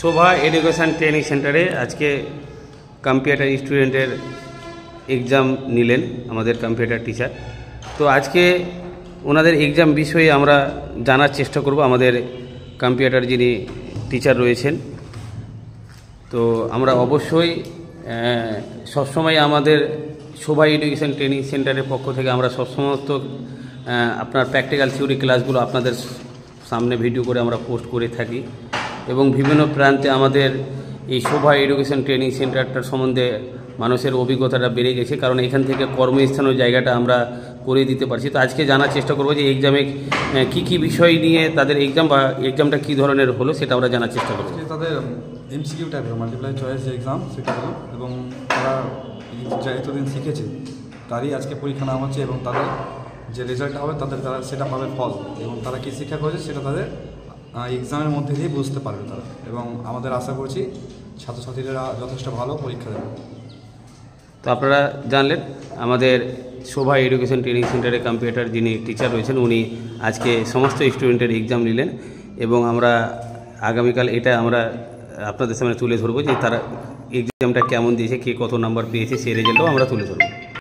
শোভা education training সেন্টারে আজকে computer স্টুডেন্টের এক্সাম নিলেন আমাদের কম্পিউটার টিচার। তো আজকে ওনাদের এক্সাম বিষয়ে আমরা জানার চেষ্টা করব আমাদের কম্পিউটার যিনি টিচার রয়েছেন। তো আমরা অবশ্যই সবসময় আমাদের শোভা এডুকেশন ট্রেনিং সেন্টারের পক্ষ থেকে আমরা সবসমস্ত আপনার প্র্যাকটিক্যাল থিওরি ক্লাসগুলো আপনাদের সামনে ভিডিও করে আমরা পোস্ট করে থাকি এবং বিভিন্ন প্রান্তে আমাদের এই শোভা এডুকেশন ট্রেনিং সেন্টারটার সম্বন্ধে মানুষের অভিজ্ঞতাটা বেড়ে গেছে, কারণ এখান থেকে কর্মস্থানের জায়গাটা আমরা করে দিতে পারছি। তো আজকে জানার চেষ্টা করব যে এক্সামে কী বিষয় নিয়ে তাদের এক্সাম বা এক্সামটা কী ধরনের হলো সেটা আমরা জানার চেষ্টা করব। তাদের এমসিকিউ টাইপের মাল্টিপ্লাই চয়েস যে এক্সাম সেটা হলো, এবং তারা যা এতদিন শিখেছে তারই আজকে পরীক্ষা নেওয়া হচ্ছে এবং তাদের যে রেজাল্ট হবে তারা সেটা পাবে ফল, এবং তারা কী শিক্ষা করেছে সেটা তাদের এক্সামের মধ্যে দিয়ে বুঝতে পারবে তারা, এবং আমাদের আশা করছি ছাত্রছাত্রীরা যথেষ্ট ভালো পরীক্ষা দেবে। তো আপনারা জানলেন আমাদের শোভা এডুকেশন ট্রেনিং সেন্টারে কম্পিউটার যিনি টিচার রয়েছেন উনি আজকে সমস্ত স্টুডেন্টের এক্সাম নিলেন এবং আমরা আগামীকাল এটা আমরা আপনাদের সামনে তুলে ধরবো যে তারা এক্সামটা কেমন দিয়েছে, কে কত নাম্বার পেয়েছে সেই রেজাল্টও আমরা তুলে ধরবো।